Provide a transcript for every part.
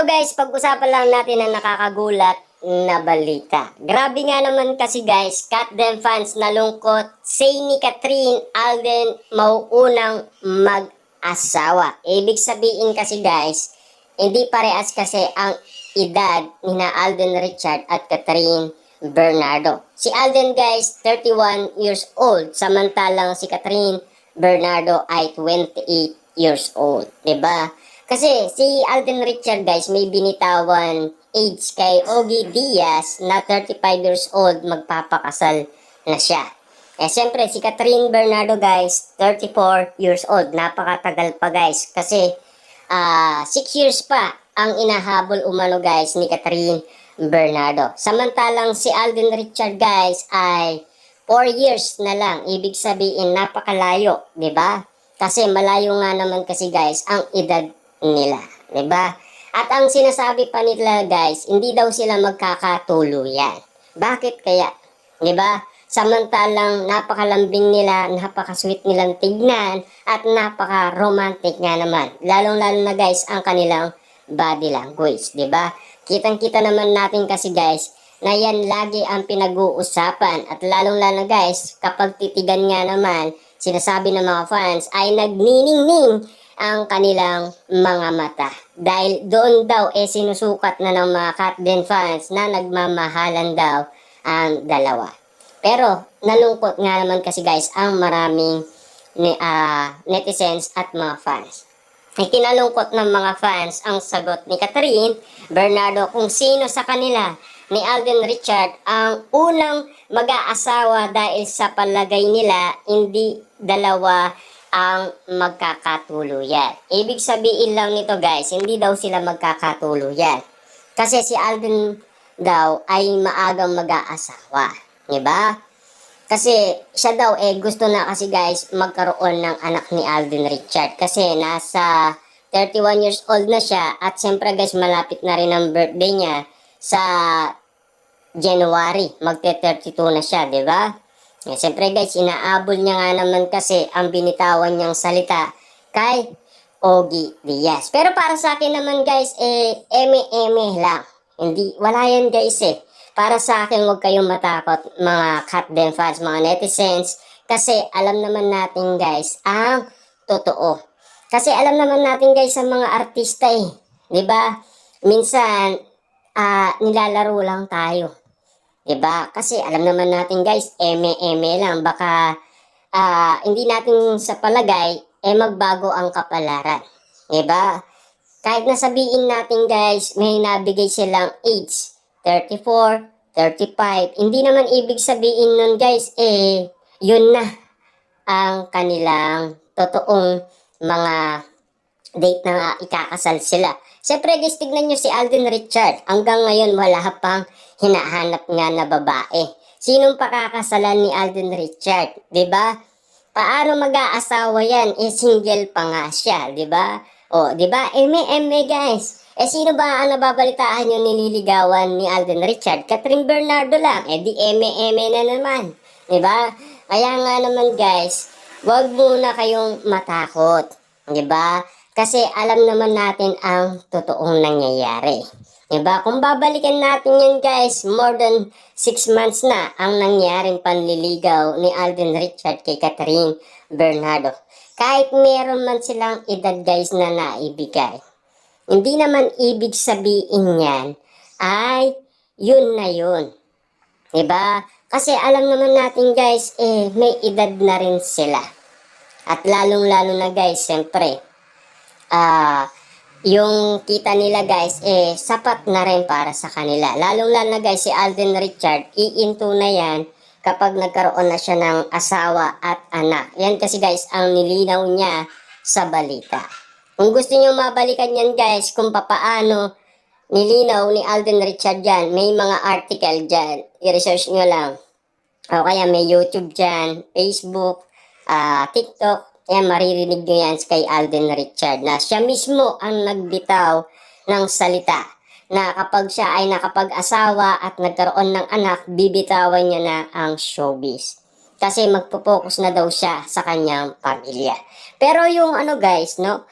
Hello guys, pag-usapan lang natin ang nakakagulat na balita. Grabe nga naman kasi guys, Kat Dem fans nalungkot, say ni Catherine Alden mauunang mag-asawa. Ibig sabihin kasi guys, hindi parehas kasi ang edad ni na Alden Richard at Catherine Bernardo. Si Alden guys, 31 years old, samantalang si Catherine Bernardo ay 28 years old. 'Di ba? Kasi si Alden Richard guys may binitawan age kay Ogie Diaz na 35 years old magpapakasal na siya. Eh siyempre si Catherine Bernardo guys 34 years old. Napakatagal pa guys kasi 6 years pa ang inahabol umano guys ni Catherine Bernardo. Samantalang si Alden Richard guys ay 4 years na lang. Ibig sabihin napakalayo, 'di ba? Kasi malayo nga naman kasi guys ang edad nila, 'di ba? At ang sinasabi pa nila guys, hindi daw sila magkakatuluyan. Bakit kaya? 'Di ba? Samantalang napakalambing nila, napaka-sweet nilang tignan at napaka-romantic nga naman. Lalong-lalo na guys ang kanilang body language, 'di ba? Kitang-kita naman natin kasi guys na yan lagi ang pinag-uusapan at lalong-lalo guys kapag titigan nga naman sinasabi ng mga fans ay nagniningning ang kanilang mga mata. Dahil doon daw sinusukat na ng mga Kat Dem fans na nagmamahalan daw ang dalawa. Pero nalungkot nga naman kasi guys ang maraming netizens at mga fans. Ikinalungkot ng mga fans ang sagot ni Catherine Bernardo kung sino sa kanila ni Alden Richard ang unang mag-aasawa dahil sa palagay nila hindi dalawa ang magkakatuluyan. Ibig sabihin lang nito guys, hindi daw sila magkakatuluyan. Kasi si Alden daw ay maagang mag-aasawa. Diba? Kasi siya daw gusto na kasi guys magkaroon ng anak ni Alden Richard. Kasi nasa 31 years old na siya at siyempre guys malapit na rin ang birthday niya sa January. Magte-32 na siya, diba? Siyempre guys, inaabol niya nga naman kasi ang binitawan niyang salita kay Ogie Diaz. Pero para sa akin naman guys, eme-eme lang. Hindi, wala yan guys Para sa akin, huwag kayong matakot mga Kat Dem fans, mga netizens. Kasi alam naman natin guys, ang totoo. Kasi alam naman natin guys sa mga artista Diba? Minsan, nilalaro lang tayo. Diba? Kasi alam naman natin guys, eme-eme lang. Baka hindi natin sa palagay, magbago ang kapalaran. Diba? Kahit nasabihin natin guys, may nabigay silang age, 34, 35. Hindi naman ibig sabihin nun guys, yun na ang kanilang totoong mga date na ikakasal sila. Siyempre guys, tignan nyo si Alden Richard. Hanggang ngayon wala pang hinahanap nga na babae. Sinong pakakasalan ni Alden Richard? 'Di ba? Paano mag-aasawa yan? Single pa nga siya, 'di ba? O, 'di ba? Eme guys. Sino ba ang nababalitaan nyo nililigawan ni Alden Richard? Catherine Bernardo lang. Di eme na naman. 'Di ba? Kaya nga naman guys, wag muna kayong matakot. 'Di ba? Kasi alam naman natin ang totoong nangyayari. Diba? Kung babalikan natin yan guys, more than 6 months na ang nangyaring panliligaw ni Alden Richard kay Catherine Bernardo. Kahit meron man silang edad guys na naibigay, hindi naman ibig sabihin yan ay yun na yun. Diba? Kasi alam naman natin guys, may edad na rin sila. At lalong-lalo na guys, siyempre, yung kita nila guys sapat na rin para sa kanila. Lalong-lalo na guys si Alden Richard, iinto na yan kapag nagkaroon na siya ng asawa at anak. Yan kasi guys ang nilinaw niya sa balita. Kung gusto niyo mabalikan yan guys kung papaano nilinaw ni Alden Richard yan, may mga article dyan, i-research nyo lang. O kaya may YouTube dyan, Facebook, TikTok. Yan, maririnig nyo yan kay Alden Richard na siya mismo ang nagbitaw ng salita na kapag siya ay nakapag-asawa at nagkaroon ng anak, bibitawan niya na ang showbiz. Kasi magpo-focus na daw siya sa kanyang pamilya. Pero yung guys, no,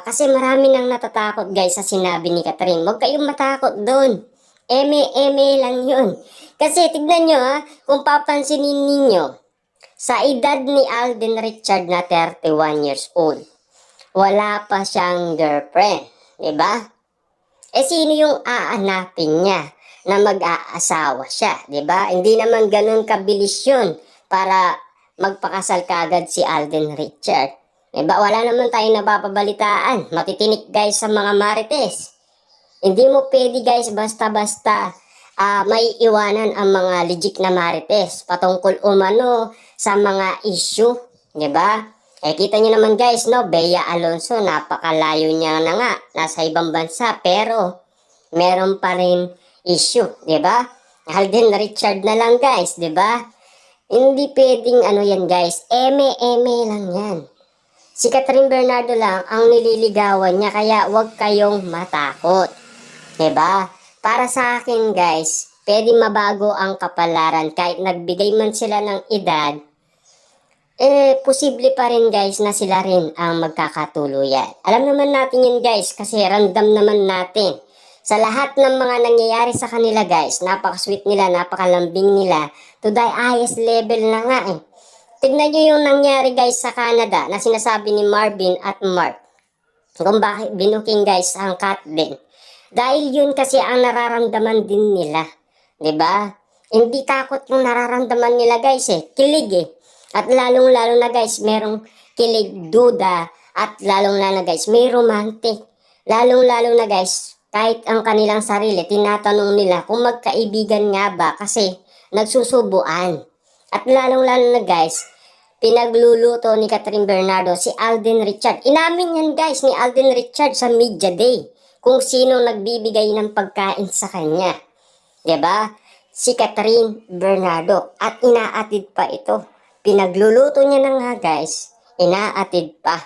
Kasi marami nang natatakot guys sa sinabi ni Catherine. Huwag kayong matakot doon. Eme lang yun. Kasi tignan nyo kung papansinin ninyo, sa edad ni Alden Richard na 31 years old, wala pa siyang girlfriend. Diba? Sino yung aanapin niya na mag-aasawa siya? Diba? Hindi naman ganun kabilis yun para magpakasal kaagad si Alden Richard. Diba? Wala naman tayong napapabalitaan. Matitinik guys sa mga marites. Hindi mo pwede guys basta-basta may iwanan ang mga legit na marites patungkol umano sa mga issue. Diba? Kita nyo naman guys, no? Bea Alonso, napakalayo niya na nga. Nasa ibang bansa, pero meron pa rin issue, di ba? Alden Richard na lang guys, di ba? Hindi pwedeng ano yan guys, eme lang yan. Si Catherine Bernardo lang ang nililigawan niya, kaya huwag kayong matakot. Di ba? Para sa akin guys, pwedeng mabago ang kapalaran kahit nagbigay man sila ng edad, posible pa rin guys na sila rin ang magkakatuluyan. Alam naman natin yun guys kasi random naman natin. Sa lahat ng mga nangyayari sa kanila guys, napaka-sweet nila, napakalambing nila, to the highest level na nga eh. Tignan nyo yung nangyari guys sa Canada na sinasabi ni Marvin at Mark. Kung bakit binuking guys ang Kat din. Dahil yun kasi ang nararamdaman din nila. 'Di ba? Hindi takot yung nararamdaman nila guys eh. Kilig eh. At lalong-lalo na guys, merong kilig, duda, at lalong-lalo na guys, may romantic. Lalong-lalo na guys, kahit ang kanilang sarili, tinatanong nila kung magkaibigan nga ba kasi nagsusubuan. At lalong-lalo na guys, pinagluluto ni Catherine Bernardo si Alden Richard. Inamin yan guys ni Alden Richard sa Media Day kung sino nagbibigay ng pagkain sa kanya. 'Di ba? Si Catherine Bernardo. At inaatid pa ito. Pinagluluto niya na nga guys, inaatid pa.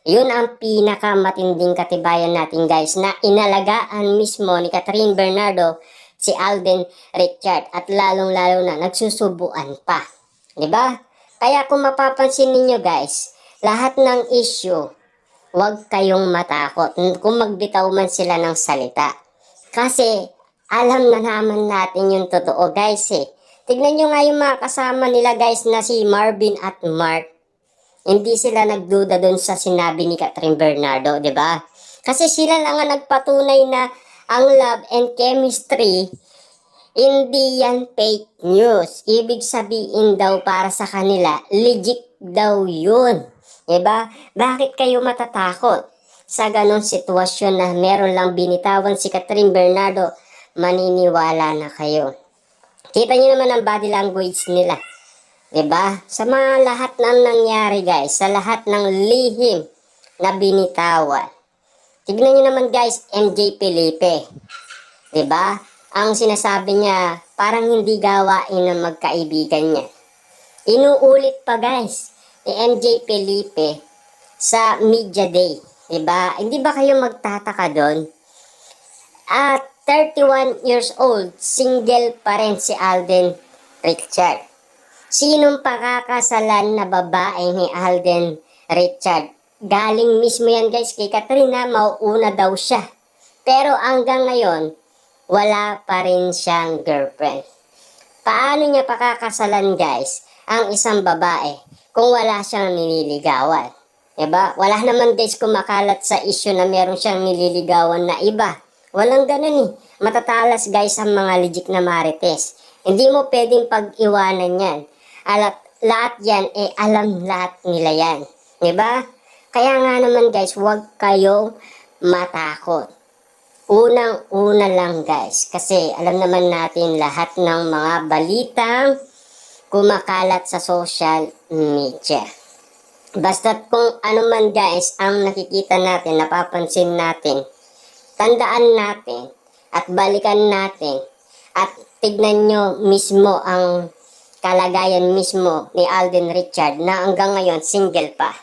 Yun ang pinakamatinding katibayan natin guys na inalagaan mismo ni Catherine Bernardo si Alden Richard at lalong-lalo na nagsusubuan pa. 'Di ba? Kaya kung mapapansin ninyo guys, lahat ng issue, huwag kayong matakot kung magbitaw man sila ng salita. Kasi alam na naman natin yung totoo guys eh. Tignan nyo nga yung mga kasama nila guys na si Marvin at Mark. Hindi sila nagduda doon sa sinabi ni Catherine Bernardo, di ba? Kasi sila lang ang nagpatunay na ang love and chemistry, hindi yan fake news. Ibig sabihin daw para sa kanila, legit daw yun. Di ba? Bakit kayo matatakot sa ganong sitwasyon na meron lang binitawan si Catherine Bernardo? Maniniwala na kayo. Kita nyo naman ang body language nila. 'Di ba? Sa mga lahat ng nangyari guys, sa lahat ng lihim na binitawan. Tignan nyo naman guys, MJ Felipe. 'Di ba? Ang sinasabi niya, parang hindi gawain ng magkaibigan niya. Inuulit pa guys ni MJ Felipe sa Media Day. 'Di ba? Hindi ba kayo magtataka doon? At 31 years old, single pa rin si Alden Richard. Sinong pakakasalan na babae ni Alden Richard? Galing mismo yan guys kay Katrina, mauuna daw siya. Pero hanggang ngayon, wala pa rin siyang girlfriend. Paano niya pakakasalan guys ang isang babae kung wala siyang nililigawan? Diba? Wala naman guys kumakalat sa issue na meron siyang nililigawan na iba. Walang ganun eh. Matatalas guys ang mga legit na marites. Hindi mo pwedeng pag-iwanan yan. Lahat yan, alam lahat nila yan. Diba? Kaya nga naman guys, huwag kayong matakot. Unang-una lang guys. Kasi alam naman natin lahat ng mga balitang kumakalat sa social media. Basta't kung ano man guys ang nakikita natin, napapansin natin, tandaan natin at balikan natin at tignan nyo mismo ang kalagayan mismo ni Alden Richard na hanggang ngayon single pa.